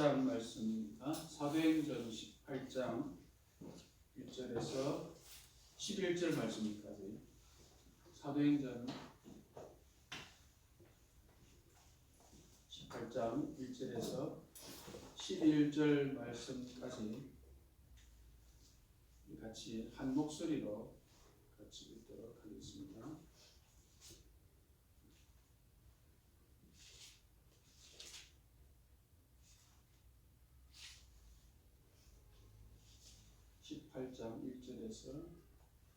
18장 말씀입니다. 사도행전 18장 1절에서 11절 말씀까지. 사도행전 18장 1절에서 11절 말씀까지 같이 한 목소리로 같이 읽도록 하겠습니다. (18장 1절에서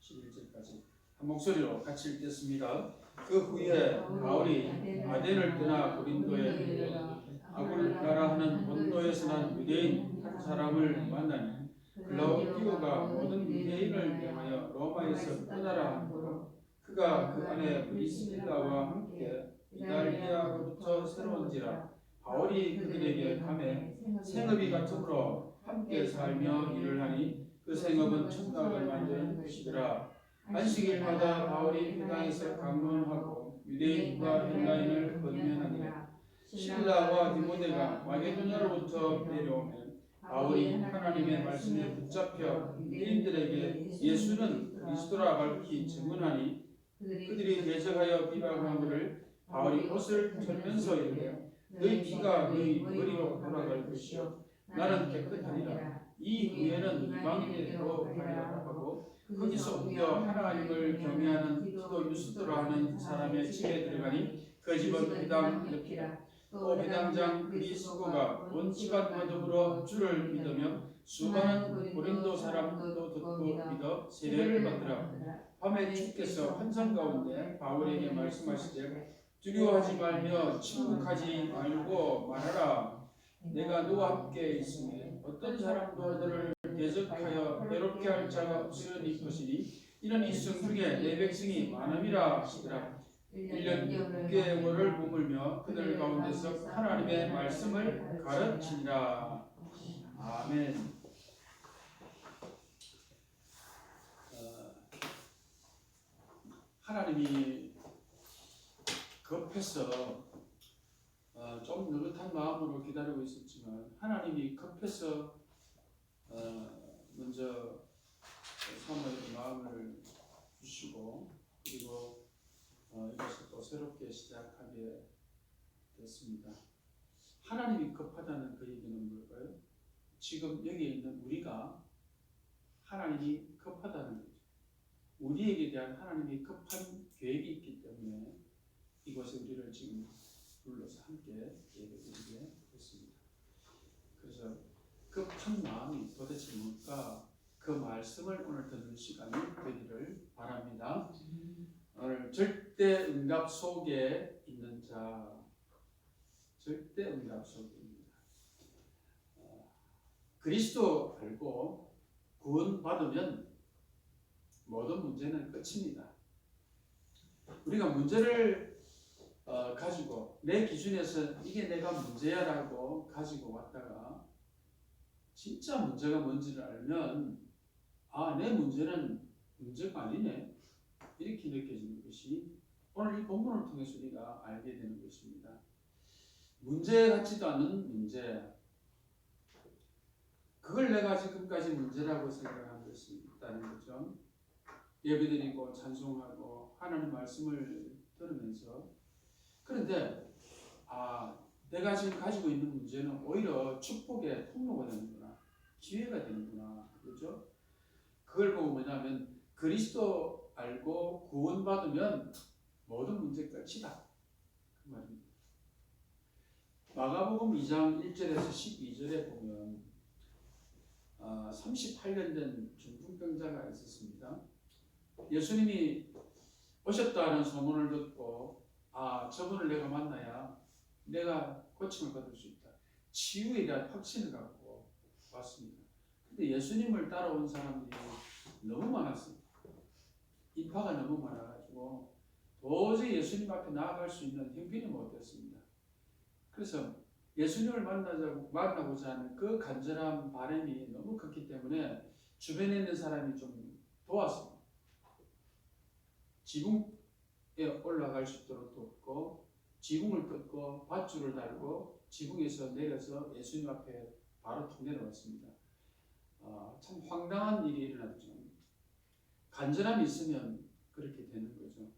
11절까지) 한 목소리로 같이 읽겠습니다. 그 후에 바울이 아덴을 떠나 고린도에 이르러 아굴라라 하는 본도에서 난 유대인 한 사람을 만나니 글라우디오가 모든 유대인을 명하여 로마에서 떠나라 하므로 그가 그 안에 브리스길라와 함께 이달리아로부터 새로운지라. 바울이 그들에게 밤에 생업이 같으므로 함께 살며 일을 하니 그 생업은 천막을 만드는 것이더라. 안식일마다 바울이 회당에서 강론하고 유대인과 헬라인을 권면하니라. 실라와 디모데가 마게도냐로부터 내려오면 바울이 하나님의 말씀에 붙잡혀 유대인들에게 예수는 그리스도라 밝히 증언하니 그들이 대적하여 비방하거늘 바울이 옷을 털면서 이르되 너희 피가 너희 머리로 돌아갈 것이요 나는 깨끗하니라. 이 후에는 이방인에게로 가리라 하고 거기서 옮겨 하나님을 경외하는 티도 유스도라 하는 사람의 집에 들어가니 그 집은 회당 옆이라. 또 회당장 그리스도가 온 집안과 더불어 주를 믿으며 수많은 고린도 사람도 듣고 믿어 세례를 받더라. 밤에 주께서 환상 가운데 바울에게 말씀하시되 두려워하지 말며 침묵하지 말고 말하라. 내가 너와 함께 있으니 어떤 사람도 너를 대적하여 괴롭게 할 자가 없으니 것이니 이런 일성 중에 내 백성이 많음이라 하시더라. 1년 6개월을 머물며 그들 가운데서 하나님의 말씀을 가르치니라. 아멘. 하나님이 급해서 좀 느긋한 마음으로 기다리고 있었지만 하나님이 급해서 먼저 사모의 마음을 주시고 그리고 이것을 또 새롭게 시작하게 됐습니다. 하나님이 급하다는 그 얘기는 뭘까요? 지금 여기에 있는 우리가 하나님이 급하다는 거죠. 우리에게 대한 하나님이 급한 계획이 있기 때문에 이곳에 우리를 지금 불러서 함께 예배드리게 됐습니다. 그래서 급한 마음이 도대체 뭘까? 그 말씀을 오늘 듣는 시간이 되기를 바랍니다. 오늘 절대 응답 속에 있는 자, 절대 응답 속에 있는 자. 그리스도 알고 구원받으면 모든 문제는 끝입니다. 우리가 문제를 가지고 내 기준에서 이게 내가 문제야라고 가지고 왔다가 진짜 문제가 뭔지를 알면 내 문제는 문제가 아니네 이렇게 느껴지는 것이 오늘 이 본문을 통해서 우리가 알게 되는 것입니다. 문제 같지도 않은 문제, 그걸 내가 지금까지 문제라고 생각한 것이 있다는 거죠. 예배드리고 찬송하고 하나님 말씀을 들으면서 그런데 내가 지금 가지고 있는 문제는 오히려 축복의 통로가 되는구나, 기회가 되는구나, 그렇죠? 그걸 보고 뭐냐면 그리스도 알고 구원받으면 모든 문제 끝이다 그 말입니다. 마가복음 2장 1절에서 12절에 보면 38년 된 중풍병자가 있었습니다. 예수님이 오셨다는 소문을 듣고 저분을 내가 만나야 내가 고침을 받을 수 있다, 치유에 대한 확신을 갖고 왔습니다. 근데 예수님을 따라온 사람들이 너무 많았습니다. 인파가 너무 많아가지고 도저히 예수님 앞에 나아갈 수 있는 형편이 못 됐습니다. 그래서 예수님을 만나고자 하는 그 간절한 바람이 너무 컸기 때문에 주변에 있는 사람이 좀 도왔습니다. 지붕에 올라갈 수 있도록 돕고 지붕을 뜯고 밧줄을 달고 지붕에서 내려서 예수님 앞에 바로 툭 내려왔습니다. 참 황당한 일이 일어났죠. 간절함이 있으면 그렇게 되는 거죠.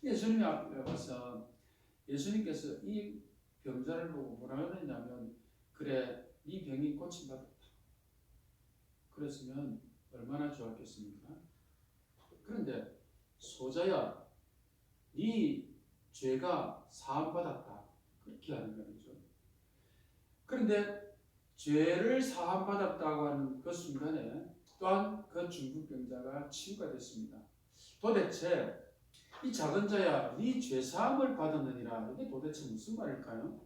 예수님 앞에 와서 예수님께서 이 병자를 보고 뭐라 그랬냐면, 그래, 네 병이 고침받았다. 그랬으면 얼마나 좋았겠습니까? 그런데 소자야, 네 죄가 사함받았다. 그렇게 하는 거죠. 그런데 죄를 사함받았다고 하는 그 순간에 또한 그 중풍병자가 치유가 됐습니다. 도대체 이 작은 자야, 네 죄사함을 받았느니라. 이게 도대체 무슨 말일까요?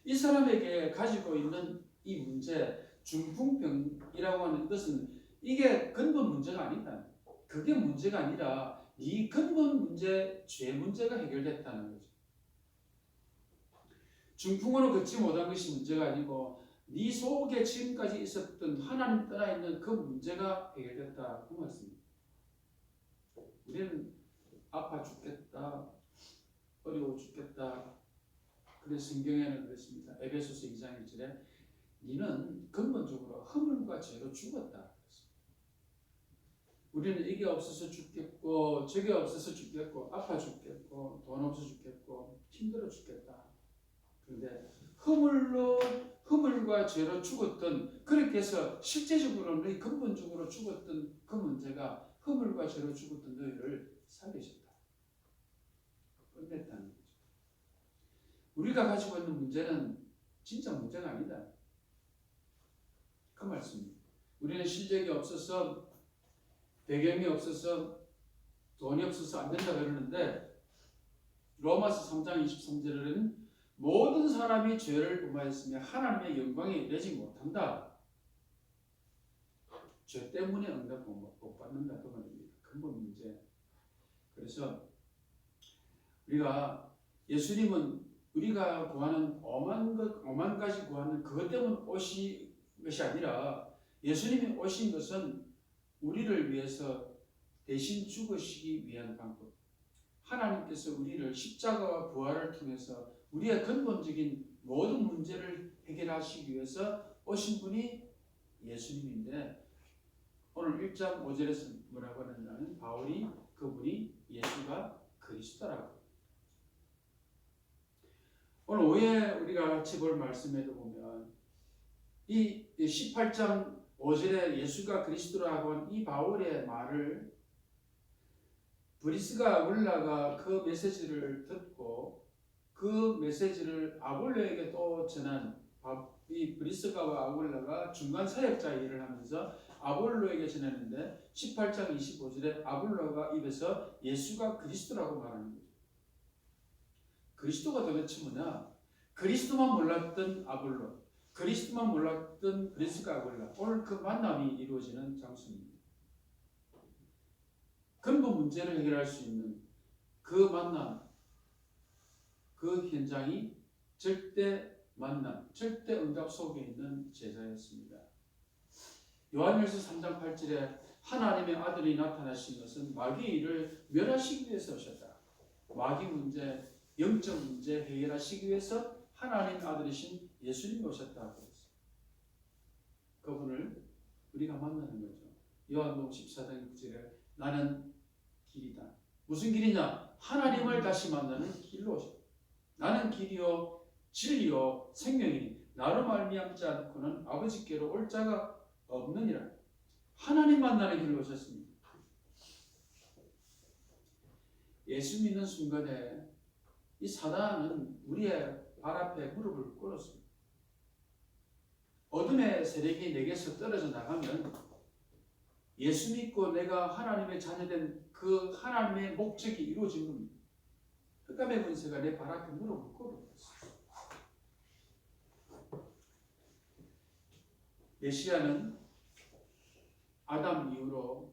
이 사람에게 가지고 있는 이 문제, 중풍병이라고 하는 것은 이게 근본 문제가 아니다. 그게 문제가 아니라 이 근본 문제, 죄 문제가 해결됐다는 거죠. 중풍으로 걷지 못한 것이 문제가 아니고 네 속에 지금까지 있었던 하나님 떠나 있는 그 문제가 해결됐다. 그 말씀입니다. 우리는 아파 죽겠다, 어려워 죽겠다. 그래서 성경에는 그랬습니다. 에베소서 2장 1절에 너는 근본적으로 허물과 죄로 죽었다. 우리는 이게 없어서 죽겠고 저게 없어서 죽겠고 아파 죽겠고 돈 없어 죽겠고 힘들어 죽겠다. 그런데 허물과 죄로 죽었던, 그렇게 해서 실제적으로는 근본적으로 죽었던 그 문제가 허물과 죄로 죽었던 너희를 살리셨다. 끝냈다는 거죠. 우리가 가지고 있는 문제는 진짜 문제가 아니다. 그 말씀입니다. 우리는 실력이 없어서, 배경이 없어서, 돈이 없어서 안 된다 그러는데, 로마서 3장 23절에는 모든 사람이 죄를 범하였으며 하나님의 영광에 이르지 못한다. 죄 때문에 응답 못 받는다. 그 말입니다. 근본 문제. 그래서 예수님은 우리가 구하는 오만 가지 구하는 그것 때문에 오신 것이 아니라, 예수님이 오신 것은 우리를 위해서 대신 죽으시기 위한 방법. 하나님께서 우리를 십자가와 부활을 통해서 우리의 근본적인 모든 문제를 해결하시기 위해서 오신 분이 예수님인데, 오늘 1장 5절에서 뭐라고 하느냐면 바울이 그분이 예수가 그리스도라고. 오늘 오후에 우리가 같이 볼 말씀에도 보면 이 18장 5절에 예수가 그리스도라고 한 이 바울의 말을 브리스가 아굴라가 그 메시지를 듣고 그 메시지를 아굴라에게 또 전한, 이 브리스가와 아굴라가 중간 사역자 일을 하면서 아굴라에게 전했는데 18장 25절에 아굴라가 입에서 예수가 그리스도라고 말하는 거죠. 그리스도가 도대체 뭐냐? 그리스도만 몰랐던 아굴라, 그리스도만 몰랐던 브리스가 아굴라, 오늘 그 만남이 이루어지는 장소입니다. 근본 문제를 해결할 수 있는 그 만남, 그 현장이 절대 만남, 절대 응답 속에 있는 제자였습니다. 요한일서 3장 8절에 하나님의 아들이 나타나신 것은 마귀의 일을 멸하시기 위해서 오셨다. 마귀 문제, 영적 문제 해결하시기 위해서 하나님 아들이신 예수님이 오셨다고 했어요. 그분을 우리가 만나는 거죠. 요한복음 14장 9절에 나는 길이다. 무슨 길이냐? 하나님을 다시 만나는 길로 오셨다. 나는 길이요 진리요 생명이니 나로 말미암지 않고는 아버지께로 올 자가 없느니라. 하나님 만나는 길로 오셨습니다. 예수 믿는 순간에 이 사단은 우리의 발 앞에 무릎을 꿇었습니다. 어둠의 세력이 내게서 떨어져 나가면 예수 믿고 내가 하나님의 자녀된 그 하나님의 목적이 이루어진 겁니다. 흑암의 권세가 내 발 앞에 무릎을 꿇었어요. 메시아는 아담 이후로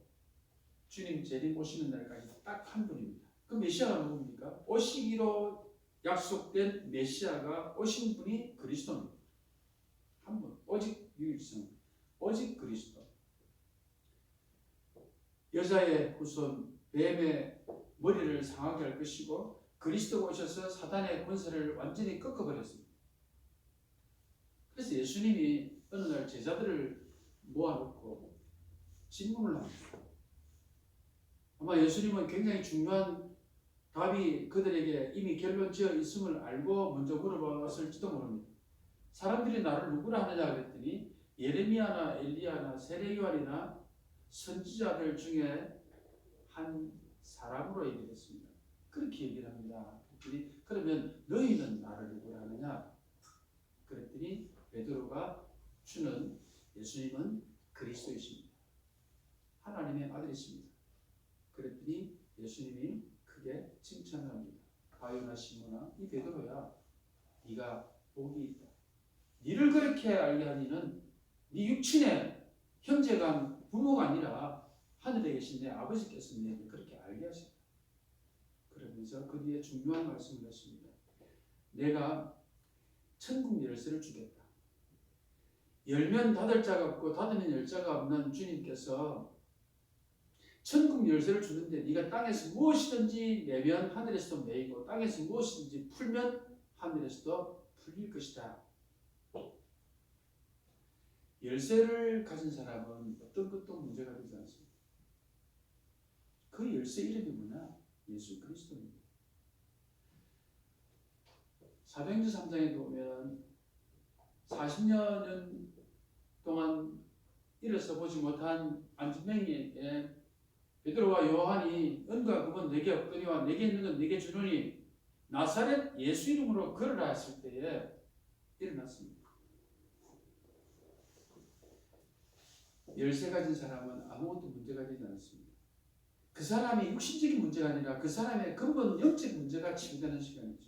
주님 재림 오시는 날까지 딱 한 분입니다. 그 메시아가 누굽니까? 오시기로 약속된 메시아가 오신 분이 그리스도입니다. 한 분, 오직 유일성, 오직 그리스도. 여자의 후손 뱀의 머리를 상하게 할 것이고, 그리스도가 오셔서 사단의 권세를 완전히 꺾어버렸습니다. 그래서 예수님이 어느 날 제자들을 모아놓고 질문을 합니다. 아마 예수님은 굉장히 중요한 답이 그들에게 이미 결론 지어 있음을 알고 먼저 물어봤을지도 모릅니다. 사람들이 나를 누구라 하느냐 그랬더니 예레미야나 엘리야나 세례요한이나 선지자들 중에 한 사람으로 얘기했습니다. 그렇게 얘기를 합니다. 그랬더니 그러면 너희는 나를 누구라 하느냐? 그랬더니 베드로가 주는 예수님은 그리스도이십니다. 하나님의 아들이십니다. 그랬더니 예수님이 크게 칭찬을 합니다. 바요나 시모나 이 베드로야, 네가 복이 있다. 네를 그렇게 알게 하니는 네 육친의 형제가 부모가 아니라 하늘에 계신 내 아버지께서 너희를 그렇게 알게 하셨다. 그러면서 그 뒤에 중요한 말씀을 했습니다. 내가 천국 열쇠를 주겠다. 열면 닫을 자가 없고 닫으면 열 자가 없는 주님께서 천국 열쇠를 주는데 네가 땅에서 무엇이든지 내면 하늘에서도 매이고 땅에서 무엇이든지 풀면 하늘에서도 풀릴 것이다. 열쇠를 가진 사람은 어떤 것도 문제가 되지 않습니다. 그 열쇠 이름이 뭐냐? 예수 그리스도입니다. 사도행전 3장에 보면 40년 동안 일어서 보지 못한 안진뱅이에게 베드로와 요한이 은과 금은 내게 없거니와 내게 있는 건 내게 주노니 나사렛 예수 이름으로 걸으라 했을 때에 일어났습니다. 열쇠 가진 사람은 아무것도 문제가 되지 않습니다. 그 사람이 육신적인 문제가 아니라 그 사람의 근본 영적 문제가 치유되는 시간이죠.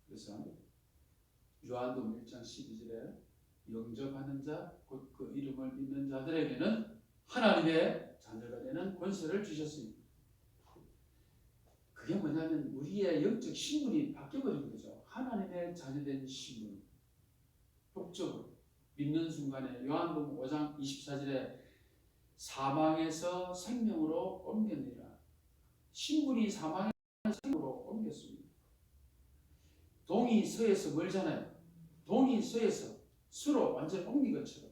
그래서 요한복음 1장 12절에 영접하는 자, 곧 그 이름을 믿는 자들에게는 하나님의 자녀가 되는 권세를 주셨습니다. 그게 뭐냐면 우리의 영적 신분이 바뀌어버린 거죠. 하나님의 자녀된 신분. 법적으로 믿는 순간에 요한복음 5장 24절에 사망에서 생명으로 옮겼느니라. 신분이 사망에서 생명으로 옮겼습니다. 동이 서에서 멀잖아요. 동이 서에서 수로 완전 옮긴 것처럼.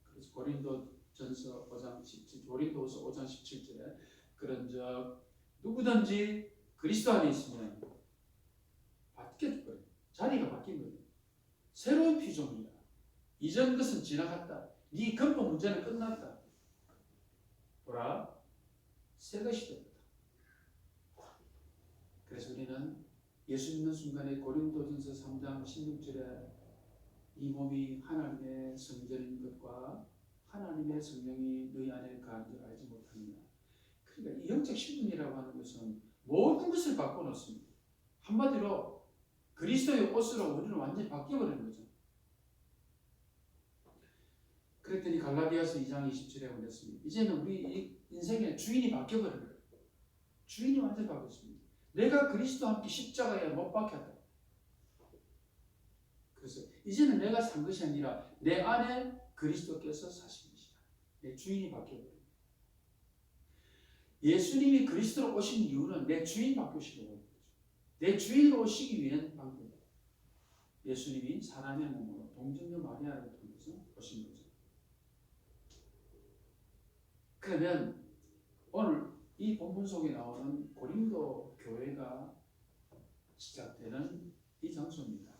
그래서 고린도전서 5장 17, 고린도서 5장 17절에 그런즉 누구든지 그리스도 안에 있으면 바뀌어버려요. 자리가 바뀐 거예요. 새로운 피조물이다. 이전 것은 지나갔다. 네 근본 문제는 끝났다. 보라, 새 것이 되었다. 그래서 우리는 예수 믿는 순간에 고린도전서 3장 16절에 이 몸이 하나님의 성전인 것과 하나님의 성령이 너희 안에 거한 줄 알지 못하느냐. 그러니까 이 영적 신분이라고 하는 것은 모든 것을 바꿔놓습니다. 한마디로 그리스도의 옷으로 우리는 완전히 바뀌어버리는 거죠. 그랬더니 갈라디아서 2장 20절에 보냈습니다. 이제는 우리 인생의 주인이 바뀌어버린 거예요. 주인이 완전히 바뀌었습니다. 내가 그리스도와 함께 십자가에 못 박혔다. 그래서 이제는 내가 산 것이 아니라 내 안에 그리스도께서 사신 것이다. 내 주인이 바뀌어버린 거예요. 예수님이 그리스도로 오신 이유는 내 주인 바꾸시려고 하는 거죠. 내 주인으로 오시기 위한 방법이에요. 예수님이 사람의 몸으로 동정녀 마리아를 통해서 오신 거죠. 그러면 오늘 이 본문 속에 나오는 고린도 교회가 시작되는 이 장소입니다.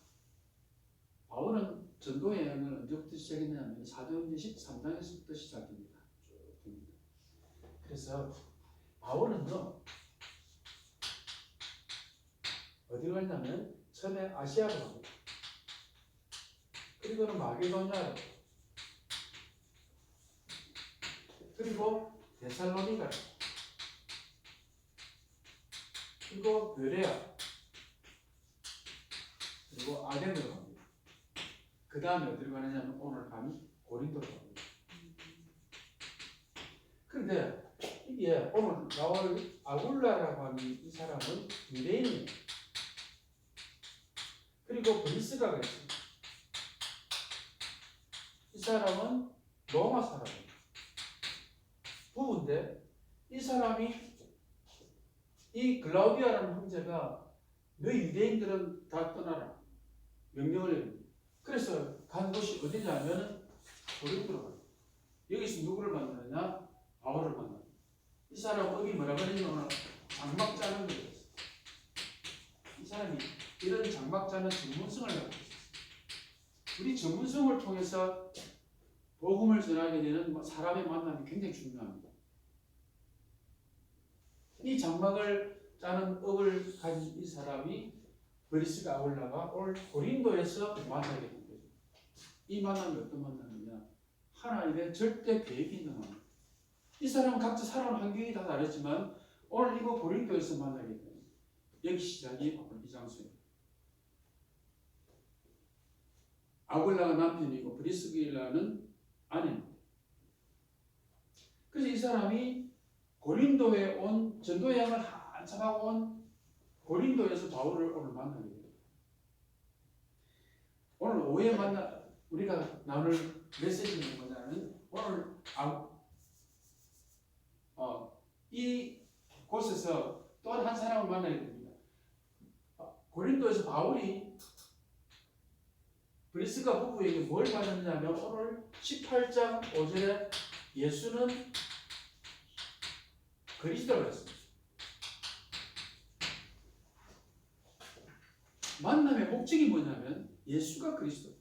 바울은 전도 여행을 언제부터 시작했냐면 사도행전 13장에서부터 시작됩니다. 그래서 바울은요 어디로 갔냐면 처음에 아시아로 갑니다. 그리고는 마게도냐로, 그리고 데살로니가, 그리고 베레아, 그리고 아덴으로 갑니다. 그 다음에 어디로 가느냐면 오늘 밤 고린도로 갑니다. 그런데 이게 오늘 나올 아굴라라고 하는 이 사람은 유대인이에요. 그리고 브리스가가 있습니다. 이 사람은 로마 사람이에요. 부부인데 이 사람이 이 글라우디아라는 형제가 너희 유대인들은 다 떠나라. 명령을 내립니다. 그래서 간 곳이 어디냐면 고린도로 가요. 여기서 누구를 만나느냐? 바울을 만납니다. 이 사람 거기 뭐라고 했냐면 장막 짜는 거예요. 이 사람이 이런 장막 짜는 전문성을 갖고 있어요. 우리 전문성을 통해서 복음을 전하게 되는 사람의 만남이 굉장히 중요합니다. 이 장막을 짜는 업을 가진 이 사람이 브리스가 아울라가 올 고린도에서 만나게 된 거죠. 이 만남이 어떤 만남이냐? 하나님의 절대 계획이 있는 만남. 이 사람은 각자 살아온 환경이 다 다르지만 오늘 이거 고린도에서 만나게 됩니다. 여기 시작이 바로 이 장소입니다. 아굴라가 남편이고 브리스길라는 아내입니다. 그래서 이 사람이 고린도에 온 전도 여행을 한참 하고 온 고린도에서 바울을 오늘 만나게 됩니다. 오늘 오후에 우리가 나눌 메시지는 뭐냐면 오늘 이 곳에서 또 한 사람을 만나게 됩니다. 고린도에서 바울이 브리스가 부부에게 뭘 받았냐면 오늘 18장 5절에 예수는 그리스도라고 했습니다. 만남의 목적이 뭐냐면 예수가 그리스도.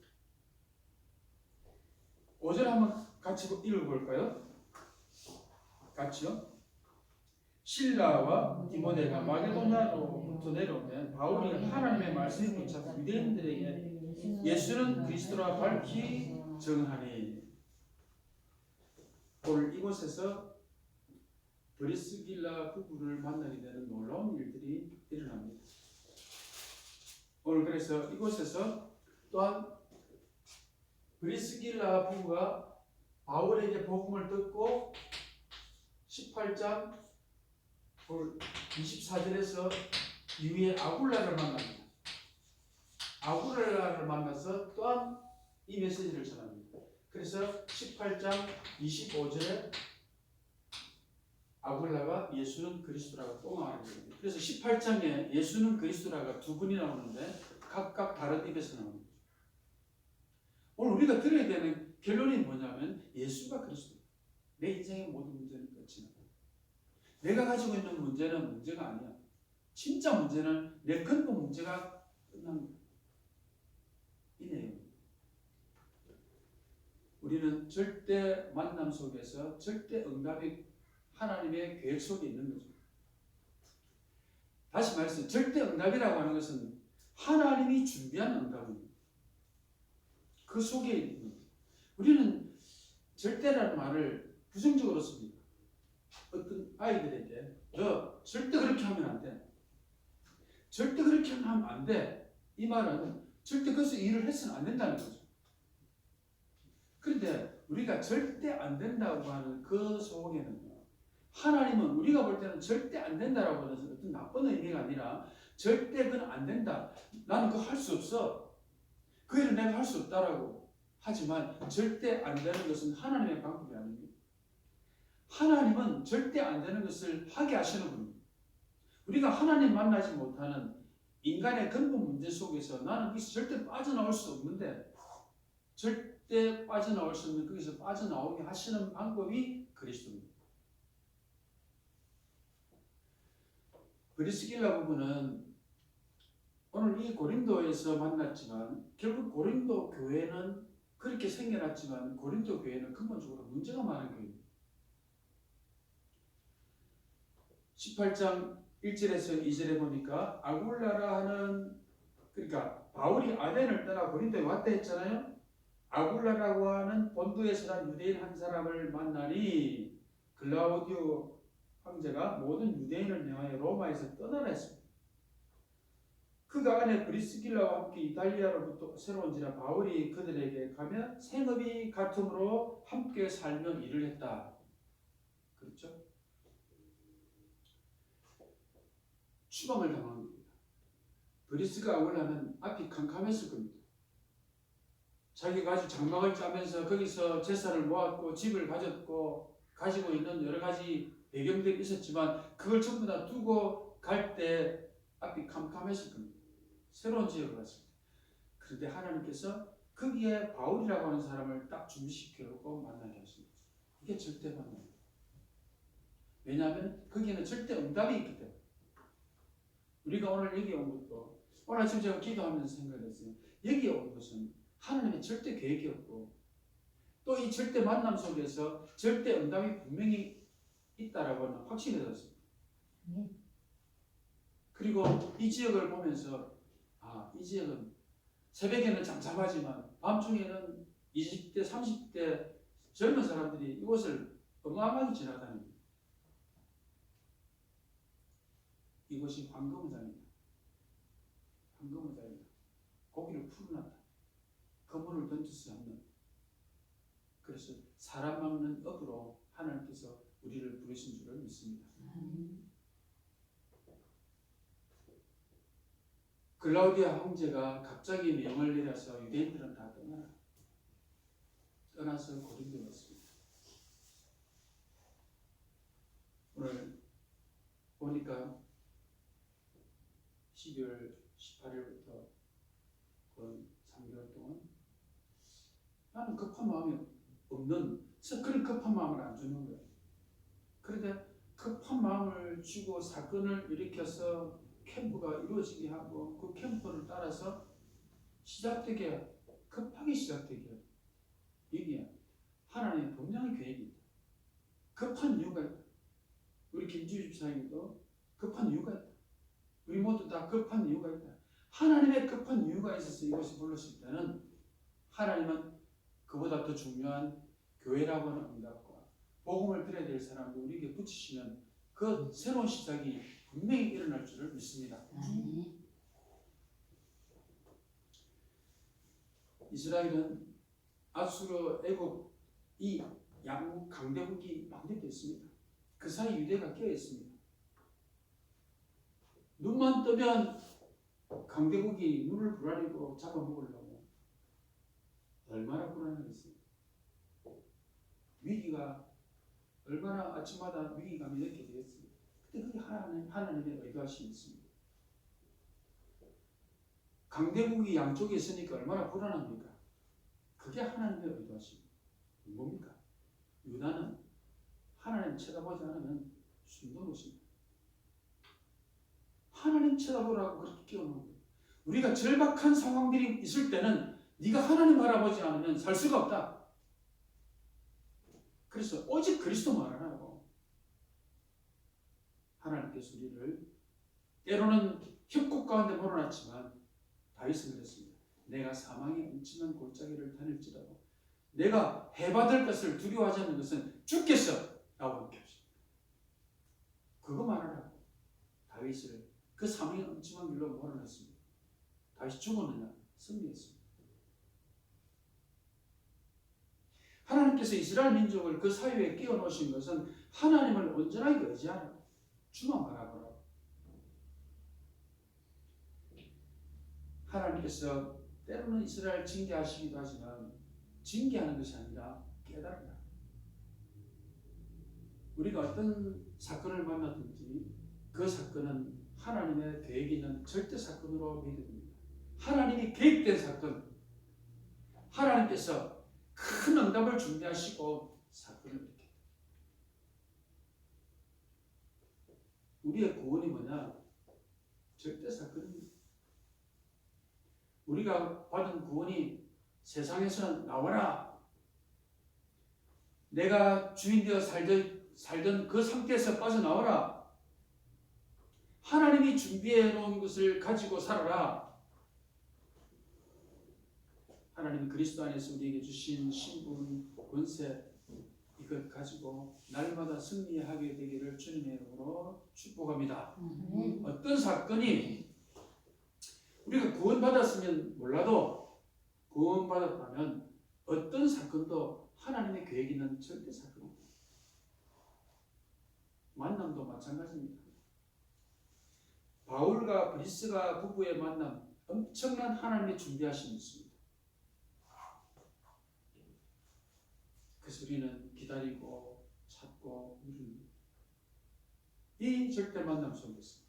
5절 한번 같이 읽어볼까요? 같이요. 실라와 디모데가 마게도냐로부터 내려오면 바울이 하나님의 말씀을 붙잡고 유대인들에게 예수는 그리스도라 밝히 정하니 오늘 이곳에서 브리스길라 부부를 만나게 되는 놀라운 일들이 일어납니다. 오늘 그래서 이곳에서 또한 브리스길라 부부가 바울에게 복음을 듣고 18장 24절에서 이후에 아굴라를 만납니다. 아굴라를 만나서 또한 이 메시지를 전합니다. 그래서 18장 25절에 아굴라가 예수는 그리스도라고 또 말하게 됩니다. 그래서 18장에 예수는 그리스도라가 두 분이 나오는데 각각 다른 입에서 나옵니다. 오늘 우리가 들어야 되는 결론이 뭐냐면 예수가 그리스도. 내 인생의 모든 문제는 끝이 나. 내가 가지고 있는 문제는 문제가 아니야. 진짜 문제는 내 근본 문제가 끝난 거야. 이 내용. 우리는 절대 만남 속에서 절대 응답이 하나님의 계획 속에 있는 거죠. 다시 말해서 절대 응답이라고 하는 것은 하나님이 준비한 응답입니다. 그 속에 있는 거죠. 우리는 절대라는 말을 부정적으로 씁니다. 어떤 아이들에게 너 절대 그렇게 하면 안 돼. 절대 그렇게 하면 안 돼. 이 말은 절대 그것을 일을 해서는 안 된다는 거죠. 그런데 우리가 절대 안 된다고 하는 그 속에는요. 하나님은 우리가 볼 때는 절대 안 된다라고 하는 것은 어떤 나쁜 의미가 아니라 절대 그건 안 된다. 나는 그거 할 수 없어. 그 일은 내가 할 수 없다라고 하지만 절대 안 되는 것은 하나님의 방법이 아닙니다. 하나님은 절대 안 되는 것을 하게 하시는 분입니다. 우리가 하나님 만나지 못하는 인간의 근본 문제 속에서 나는 거기서 절대 빠져나올 수 없는데 절대 빠져나올 수 없는 거기서 빠져나오게 하시는 방법이 그리스도입니다. 브리스길라 부부는 오늘 이 고린도에서 만났지만 결국 고린도 교회는 그렇게 생겨났지만 고린도 교회는 근본적으로 문제가 많은 교회입니다. 18장 1절에서 2절에 보니까 아굴라라 하는 그러니까 바울이 아덴을 떠나 고린도에 왔다 했잖아요. 아굴라라고 하는 본도에 서는 유대인 한 사람을 만나니 글라우디오 황제가 모든 유대인을 명하여 로마에서 떠나라 했습니다. 그가 안에 브리스길라와 함께 이탈리아로부터 새로운지라 바울이 그들에게 가면 생업이 같음으로 함께 살며 일을 했다. 그렇죠? 추방을 당한 겁니다. 브리스가 아굴라는 앞이 캄캄했을 겁니다. 자기가 아주 장막을 짜면서 거기서 재산을 모았고 집을 가졌고 가지고 있는 여러 가지 배경들이 있었지만 그걸 전부 다 두고 갈 때 앞이 캄캄했을 겁니다. 새로운 지역을 갔습니다. 그런데 하나님께서 거기에 바울이라고 하는 사람을 딱 준비시켜놓고 만나게 하십니다. 이게 절대 만남입니다. 왜냐하면 거기에는 절대 응답이 있기 때문에. 우리가 오늘 여기 온 것도 오늘 아침 제가 기도하면서 생각했어요. 여기 온 것은 하나님의 절대 계획이었고 또 이 절대 만남 속에서 절대 응답이 분명히 있다라고 하는 확신이 들었습니다. 그리고 이 지역을 보면서 이 지역은 새벽에는 잠잠하지만 밤중에는 20대, 30대 젊은 사람들이 이곳을 어마어마하게 지나다닙니다. 이곳이 황금의장입니다. 황금의장입니다. 고기를 풀어놨다. 그물을 던질 수 없는. 그래서 사람 막는 업으로 하나님께서 우리를 부르신 줄을 믿습니다. 글라우디아 황제가 갑자기 명을 내려서 유대인들은 다 떠나라. 떠나서 고린도에 왔습니다. 오늘 보니까 12월 18일부터 거의 3개월 동안 나는 급한 마음이 없는, 그런 급한 마음을 안 주는 거예요. 그런데 급한 마음을 주고 사건을 일으켜서 캠프가 이루어지게 하고 그 캠프를 따라서 시작되게 급하게 시작되게 이게 하나님의 분명한 계획이 있다. 급한 이유가 있다. 우리 김주희 집사님도 급한 이유가 있다. 우리 모두 다 급한 이유가 있다. 하나님의 급한 이유가 있어서 이것이 불렀을 때는 하나님은 그보다 더 중요한 교회라고 하는 응답과 복음을 드려야 될 사람도 우리에게 붙이시면 그 새로운 시작이 분명히 일어날 줄을 믿습니다. 이스라엘은 아수르, 애굽 이 양국 강대국이 망대됐습니다. 그 사이 유대가 깨어 있습니다. 눈만 뜨면 강대국이 눈을 부라리고 잡아먹으려고 얼마나 불안하겠어요. 위기가 얼마나 아침마다 위기감이 이렇게 되었습니다. 그때 그게 하나님의 의도하심이 있습니다. 강대국이 양쪽에 있으니까 얼마나 불안합니까? 그게 하나님의 의도하십니다. 뭡니까? 유다는 하나님 쳐다보지 않으면 숨도 못 쉽니다. 하나님 쳐다보라고 그렇게 끼워놓은 거예요. 우리가 절박한 상황들이 있을 때는 네가 하나님 바라보지 않으면 살 수가 없다. 그래서 오직 그리스도만 하라고 하나님께서 우리를 때로는 협곡 가운데 몰아놨지만 다윗은 그랬습니다. 내가 사망의 음침한 골짜기를 다닐지라도 내가 해받을 것을 두려워하지 않는 것은 죽겠어 라고 얘기했습니다. 그거 말하라고 다윗을 그 사망의 음침한 길로 몰아놨습니다. 다윗이 죽었느냐? 승리했습니다. 하나님께서 이스라엘 민족을 그 사회에 끼워놓으신 것은 하나님을 온전하게 의지하라고 주만 바라보라고. 하나님께서 때로는 이스라엘 징계하시기도 하지만 징계하는 것이 아니라 깨달으라. 우리가 어떤 사건을 만났든지 그 사건은 하나님의 계획이 있는 절대 사건으로 믿습니다. 하나님이 계획된 사건, 하나님께서 큰 응답을 준비하시고 사건을 일으켰다. 우리의 구원이 뭐냐? 절대 사건입니다. 우리가 받은 구원이 세상에서 나와라. 내가 주인 되어 살던 그 상태에서 빠져나와라. 하나님이 준비해 놓은 것을 가지고 살아라. 하나님 그리스도 안에서 우리에게 주신 신분, 권세 이것 가지고 날마다 승리하게 되기를 주님의 이름으로 축복합니다. 어떤 사건이 우리가 구원받았으면 몰라도 구원받았다면 어떤 사건도 하나님의 계획이 있는 절대 사건입니다. 만남도 마찬가지입니다. 바울과 브리스가 부부의 만남 엄청난 하나님의 준비하심이 있습니다. 그래서 우리는 기다리고 찾고 누립니다. 이 절대 만남 속에서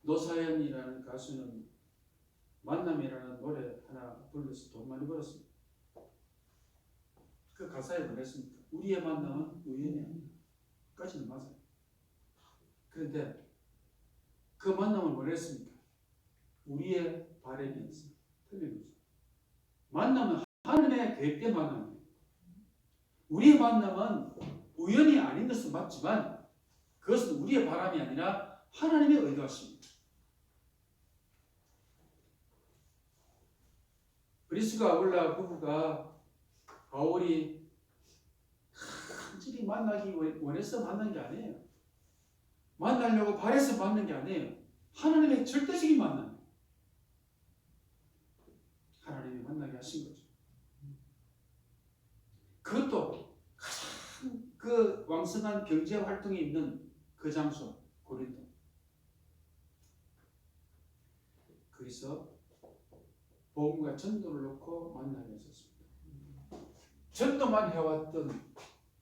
노사연이라는 가수는 만남이라는 노래 하나 불러서 돈 많이 벌었습니다. 그 가사에 보냈습니다. 우리의 만남은 우연이 아니야. 까지는 맞아요. 그런데 그 만남을 보냈습니까? 우리의 바램이었어요. 틀린 거죠. 만남은 하나님의 계획된 만남이에요. 우리의 만남은 우연이 아닌 것은 맞지만 그것은 우리의 바람이 아니라 하나님의 의도하십니다. 브리스가 아굴라 부부가 바울이 간절히 만나기 원해서 만난 게 아니에요. 만나려고 바래서 만난 게 아니에요. 하나님의 절대적인 만남. 하나님이 만나게 하신 거죠. 그것도 가장 그 왕성한 경제 활동이 있는 그 장소, 고린도. 거기서 복음과 전도를 놓고 만나게 하셨습니다. 전도만 해왔던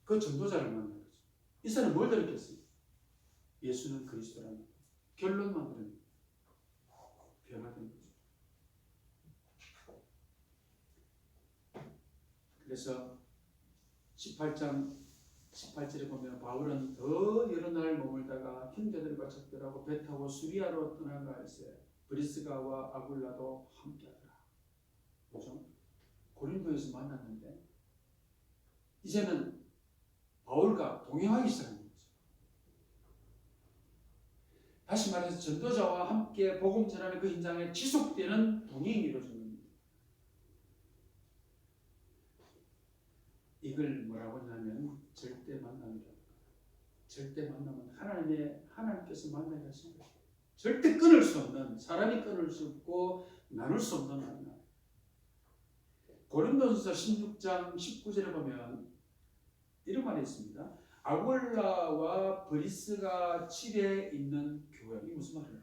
그 전도자를 만난 거죠. 이 사람은 뭘 들었겠어요? 예수는 그리스도라는 거. 결론만 들으면 변화된 거죠. 그래서 18장 18절에 보면 바울은 더 여러 날 머물다가 형제들과 적들하고 배 타고 수리아로 떠나가 할세 브리스가와 아굴라도 함께하더라. 그렇죠? 고린도에서 만났는데 이제는 바울과 동행하기 시작한 거죠. 다시 말해서 전도자와 함께 복음 전하는 그 현장에 지속되는 동행이 이루어진 겁니다. 이걸 뭐라고 하냐면 절대 만남이라고. 절대 만남은 하나님께서 만나게 하신 거예요. 절대 끊을 수 없는, 사람이 끊을 수 없고 나눌 수 없는 만남. 고린도전서 16장 19절에 보면 이런 말이 있습니다. 아굴라와 브리스가 집에 있는 교회. 이게 무슨 말이에요?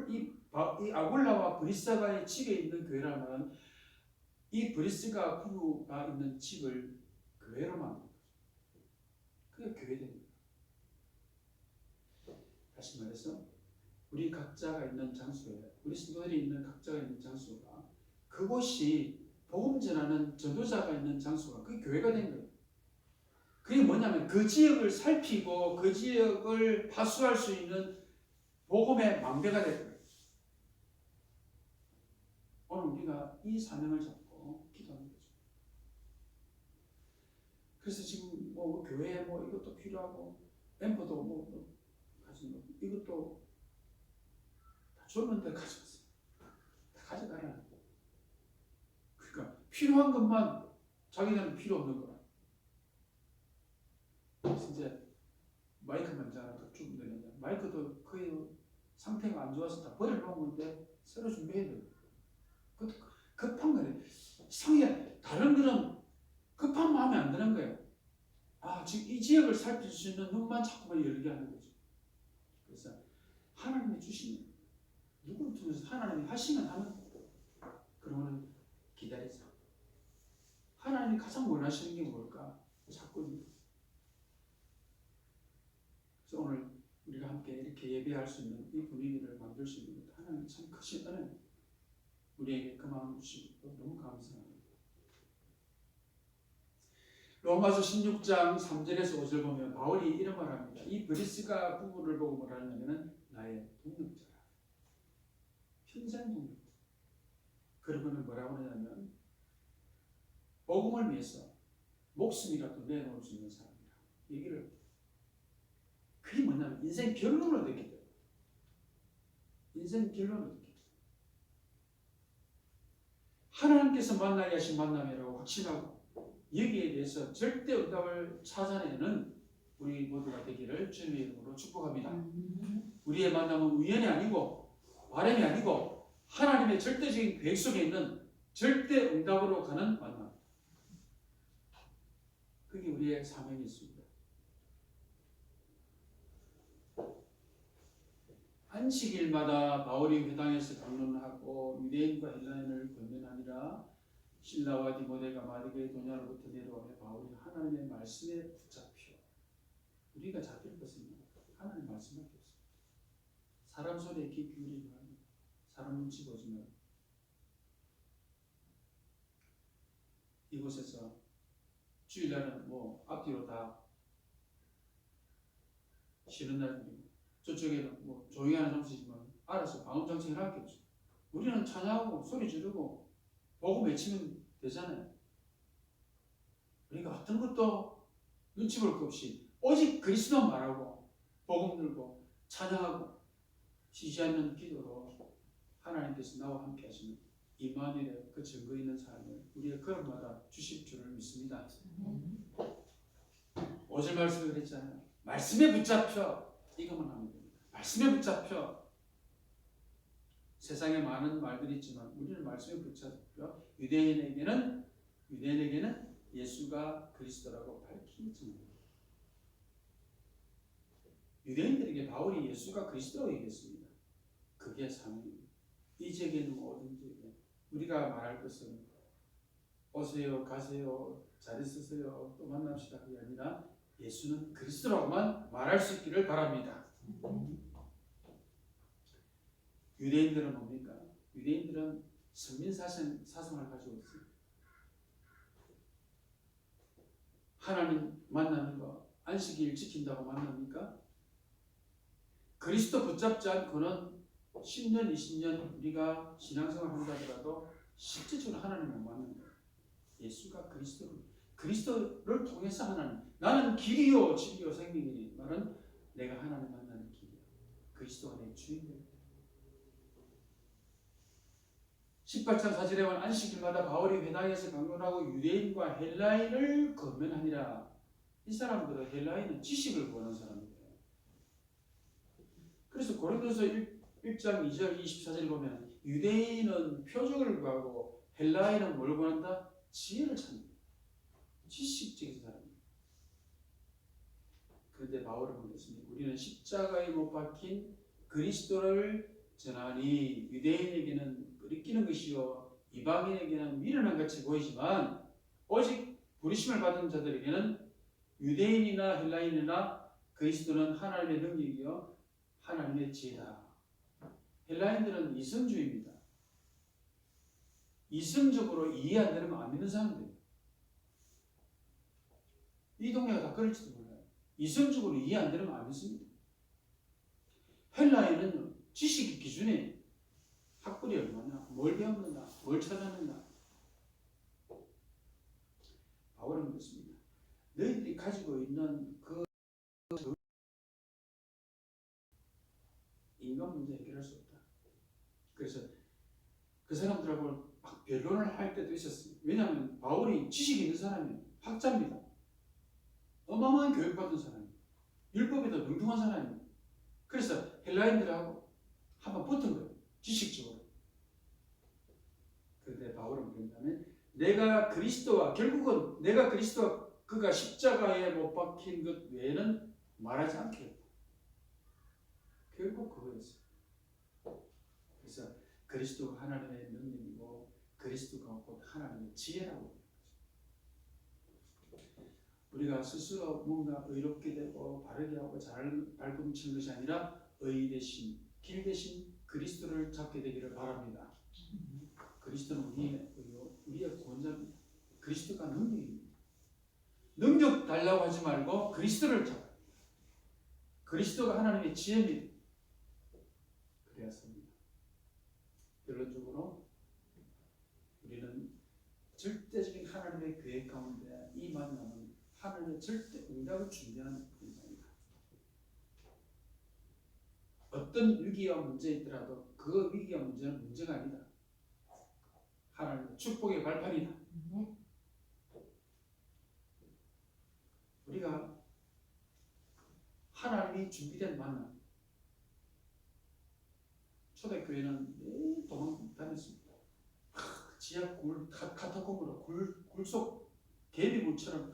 이 아굴라와 브리스가의 집에 있는 교회라면 이 브리스가 부부가 있는 집을 교회로 만든 거죠. 그게 교회됩니다. 다시 말해서 우리 각자가 있는 장소에, 우리 성도들이 있는 각자가 있는 장소가 그곳이 복음 전하는 전도자가 있는 장소가 그게 교회가 된 거예요. 그게 뭐냐면 그 지역을 살피고 그 지역을 파수할 수 있는 복음의 망대가 될 거예요. 오늘 우리가 이 사명을 잡고 기도하는 거죠. 그래서 지금 뭐 교회에 뭐 이것도 필요하고 엠퍼도 뭐 가지고 이것도 다 줬는데 가져갔어요. 다 가져가라. 그러니까 필요한 것만 자기들은 필요 없는 거야. 그래서 이제 마이크만 이제 하나 더 주면 되는데 마이크도 거의 상태가 안 좋아서 다 버려놓은 건데 새로 준비해야 돼요. 그것도 급한 거예요. 이상하게 다른 거는 급한 마음에 안 드는 거예요. 지금 이 지역을 살필 수 있는 눈만 자꾸만 열게 하는 거죠. 그래서 하나님이 주시는 누구를 통해서 하나님이 하시면 하는 그러면 기다리자. 하나님이 가장 원하시는 게 뭘까? 자꾸. 그래서 오늘 우리가 함께 이렇게 예배할 수 있는 이 분위기를 만들 수 있는 것 하나님 참 크신 은혜. 우리에게 그 마음 주시고 너무 감사합니다. 로마서 16장 3절에서 5절 보면 바울이 이런 말 합니다. 이 브리스가 부부를 보고 뭐라 하냐면 나의 동력자라. 평생 동력자. 그러고는 뭐라고 하냐면 복음을 위해서 목숨이라도 내놓을 수 있는 사람이라. 얘기를 그게 뭐냐면 인생 결론을 듣게 돼요. 인생 결론을 듣게 돼요. 하나님께서 만나게 하신 만남이라고 확신하고 여기에 대해서 절대 응답을 찾아내는 우리 모두가 되기를 주님의 이름으로 축복합니다. 우리의 만남은 우연이 아니고 바람이 아니고 하나님의 절대적인 계획 속에 있는 절대 응답으로 가는 만남. 그게 우리의 사명이 있습니다. 안식일마다 바울이 회당에서 강론하고 유대인과 헬라인을 권면하니라. 실라와 디모데가 마르게 도냐로부터 내려오며 바울이 하나님의 말씀에 붙잡혀. 우리가 잡힐 것은 하나님의 말씀밖에 없습니다. 사람 소리에 귀 기울이지 말고 사람 눈치 보지 말고 이곳에서 주일날은 뭐 앞뒤로 다 쉬는 날들이고 저쪽에는 뭐 조용히 하는 장소이지만 알아서 방음 장치를 할 게 없어. 우리는 찬양하고 소리 지르고 복음 외치면 되잖아요. 우리가 어떤 것도 눈치 볼 것 없이 오직 그리스도 말하고 복음 들고 찬양하고 쉬지 않는 기도로 하나님께서 나와 함께 하시는 임마누엘의 그 증거 있는 삶을 우리의 걸음마다 주실 줄을 믿습니다. 5절 말씀을 그랬잖아요. 말씀에 붙잡혀 이것만 하면 됩니다. 말씀에 붙잡혀. 세상에 많은 말들이 있지만 우리는 말씀에 붙잡혀 유대인에게는 예수가 그리스도라고 밝히는 증거입니다. 유대인들에게 바울이 예수가 그리스도라고 얘기했습니다. 그게 사명입니다. 이제에게는 뭐든지 우리가 말할 것은 오세요, 가세요, 잘 있으세요, 또 만납시다 그게 아니라 예수는 그리스도라고만 말할 수 있기를 바랍니다. 유대인들은 뭡니까? 유대인들은 선민사상을 가지고 있습니다. 하나님 만나는 거 안식일 지킨다고 만납니까? 그리스도 붙잡지 않고는 10년, 20년 우리가 신앙생활 한다 하더라도 실질적으로 하나님을 못 만난 거예요. 예수가 그리스도를 통해서 하나님, 나는 길이요 진리요 생명이니 말은 내가 하나님 만나는 길이요. 그리스도가 내 주인이에요. 18장 4절에 보면 안식일마다 바울이 회당에서 강론하고 유대인과 헬라인을 권면하니라. 이 사람들은 헬라인은 지식을 구하는 사람이에요. 그래서 고린도서 1장 2절 24절 보면 유대인은 표적을 구하고 헬라인은 뭘 구한다? 지혜를 찾는 지식적인 사람이에요. 그런데 바울은 그랬습니다. 우리는 십자가에 못 박힌 그리스도를 전하니 유대인에게는 끓이끼는 것이요 이방인에게는 미련한 같이 보이지만 오직 부르심을 받은 자들에게는 유대인이나 헬라인이나 그리스도는 하나님의 능력이요 하나님의 지혜다. 헬라인들은 이성주의입니다. 이성적으로 이해 안 되는 거 안 믿는 사람들이에요. 이 동네가 다 그럴지도 몰라요. 이성적으로 이해 안 되는 거 안 믿습니다. 헬라인은 지식의 기준에 학벌이 얼마냐, 뭘 배웠느냐, 뭘 찾았느냐. 바울은 그렇습니다. 너희들이 가지고 있는 그 인간 문제 해결할 수 없다. 그래서 그 사람들하고 막 변론을 할 때도 있었어요. 왜냐하면 바울이 지식이 있는 사람이에요. 학자입니다. 어마어마한 교육받은 사람이에요. 율법에도 능통한 사람이에요. 그래서 헬라인들하고 한번 붙은 거예요. 지식적으로. 그런데 바울은 그런다면 결국은 내가 그리스도와 그가 십자가에 못 박힌 것 외에는 말하지 않겠다. 결국 그거였어요. 그래서 그리스도가 하나님의 능력이고 그리스도가 곧 하나님의 지혜라고. 우리가 스스로 뭔가 의롭게 되고 바르게 하고 잘 발꿈치는 것이 아니라 의 대신 길 대신 그리스도를 잡게 되기를 바랍니다. 그리스도는 우리의 구원자입니다. 그리스도가 능력입니다. 능력 달라고 하지 말고 그리스도를 잡아요. 그리스도가 하나님의 지혜입니다. 그래야습니다. 결론적으로 우리는 절대적인 하나님의 계획 가운데 이 만남은 하나님의 절대 응답을 준비하는 인상이다. 어떤 위기와 문제 있더라도 그 위기와 문제는 문제가 아니다. 하나님의 축복의 발판이다. 우리가 하나님이 준비된 만남. 초대교회는 매일 도망 다녔습니다. 지하 카타콤으로 굴속 개미굴처럼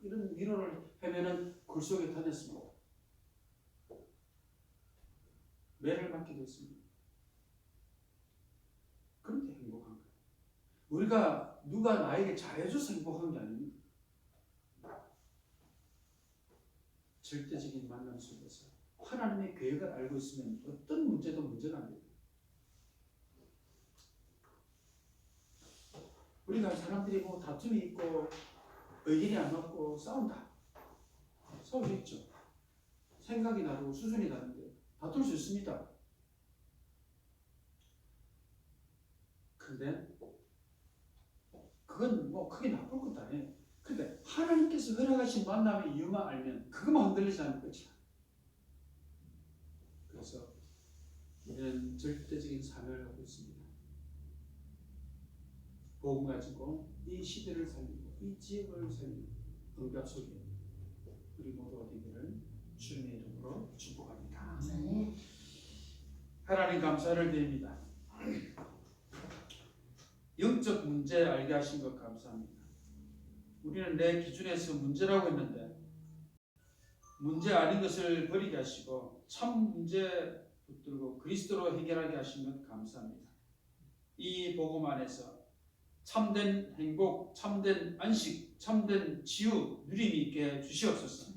이런 미로를 헤매는 굴속에 다녔습니다. 매를 맞기도 했습니다. 그런데 행복한 거예요. 우리가 누가 나에게 잘해줘서 행복한 게 아닙니다. 절대적인 만남 속에서 하나님의 계획을 알고 있으면 어떤 문제도 문제가 안 돼요. 우리가 사람들이 뭐 다툼이 있고 의견이 안 맞고 싸운다. 싸우겠죠. 생각이 다르고 수준이 다른데 다툴 수 있습니다. 근데 그건 뭐 크게 나쁠 것도 아니에요. 근데 하나님께서 허락하신 만남의 이유만 알면 그것만 흔들리지 않는 거죠. 그래서 우리는 절대적인 사명을 하고 있습니다. 복음 가지고 이 시대를 살리고 이 지역을 살리고 응답 속에 우리 모두가 되기를 주님의 이름으로 축복합니다. 하나님 감사를 드립니다. 영적 문제 알게 하신 것 감사합니다. 우리는 내 기준에서 문제라고 했는데 문제 아닌 것을 버리게 하시고 참 문제 붙들고 그리스도로 해결하게 하신 것 감사합니다. 이 복음 안에서 참된 행복, 참된 안식, 참된 치유, 누림이 있게 주시옵소서.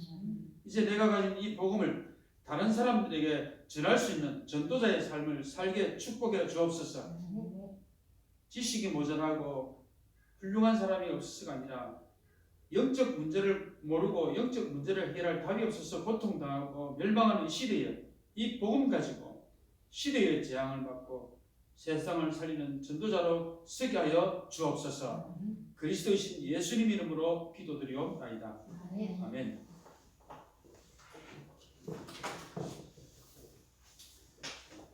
이제 내가 가진 이 복음을 다른 사람들에게 전할 수 있는 전도자의 삶을 살게 축복해 주옵소서. 지식이 모자라고 훌륭한 사람이 없어서가 아니라 영적 문제를 모르고 영적 문제를 해결할 답이 없어서 고통당하고 멸망하는 이 시대에 이 복음 가지고 시대의 재앙을 받고 세상을 살리는 전도자로 서게 하여 주옵소서. 그리스도이신 예수님 이름으로 기도드리옵나이다. 아멘.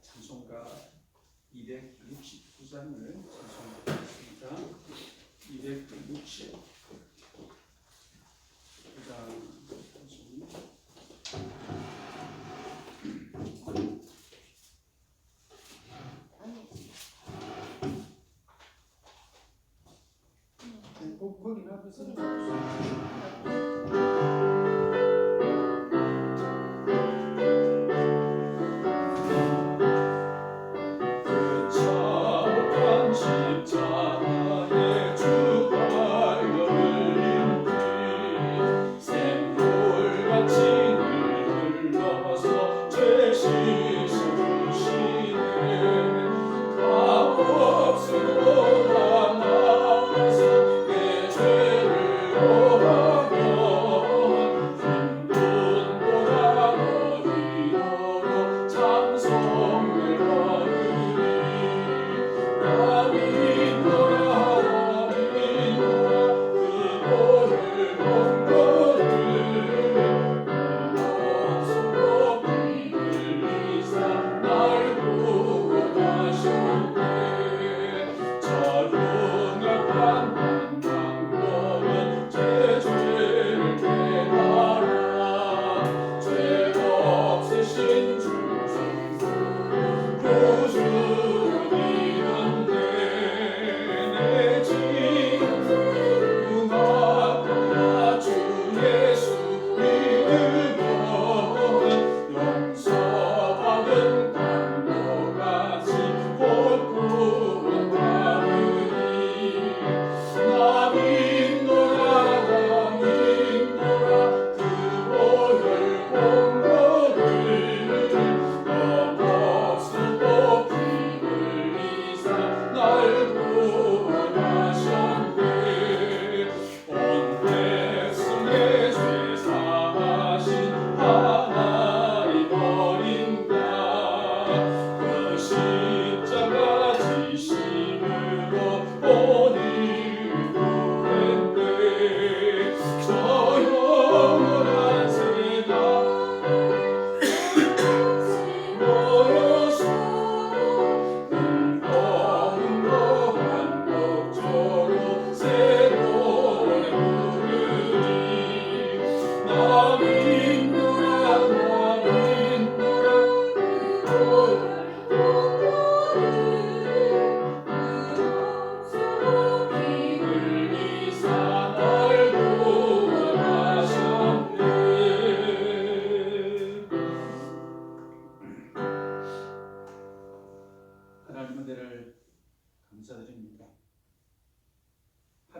찬송가 269장을 찬송하겠습니다. 260 거기 놔두세요.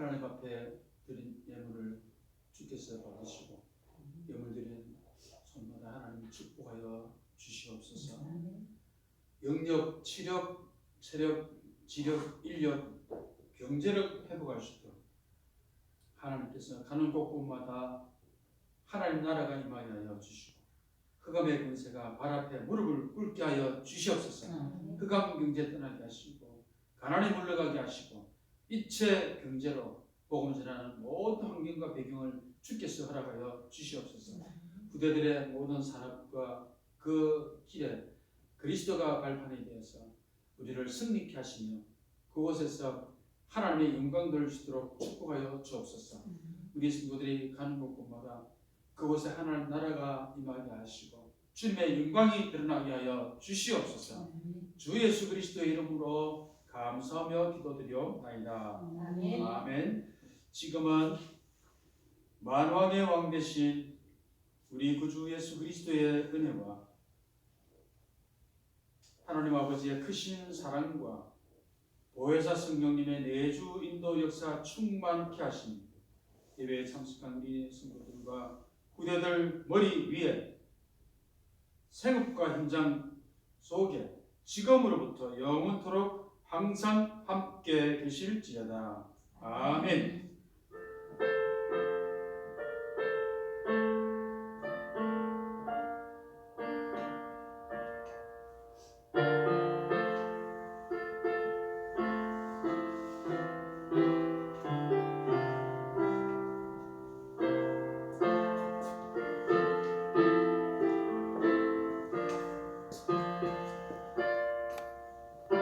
하나님 앞에 드린 예물을 주께서 받으시고 예물 드린 손마다 하나님 축복하여 주시옵소서. 영력, 치력, 체력, 지력, 인력, 경제력 회복할 수 있도록 하나님께서 가는 곳곳마다 하나님 나라가 임하여 주시고 흑암의 권세가 발 앞에 무릎을 꿇게 하여 주시옵소서. 흑암 경제 떠나게 하시고 가난이 물러가게 하시고 이체 경제로 복음 전하는 모든 환경과 배경을 주께서 허락하여 주시옵소서. 후대들의 모든 산업과 그 길에 그리스도가 발판이 되어서 우리를 승리케 하시며 그곳에서 하나님의 영광 돌릴 수 있도록 축복하여 주옵소서. 우리 성도들이 가는 곳곳마다 그곳에 하나님 나라가 임하게 하시고 주님의 영광이 드러나게 하여 주시옵소서. 주 예수 그리스도의 이름으로 감사하며 기도드리옵나이다. 아멘. 지금은 만왕의 왕 되신 우리 구주 예수 그리스도의 은혜와 하나님 아버지의 크신 사랑과 보혜사 성령님의 내주 인도 역사 충만케 하신 예배에 참석한 우리 성도들과 후대들 머리 위에 생업과 현장 속에 지금으로부터 영원토록 항상 함께 계실지어다. 아멘.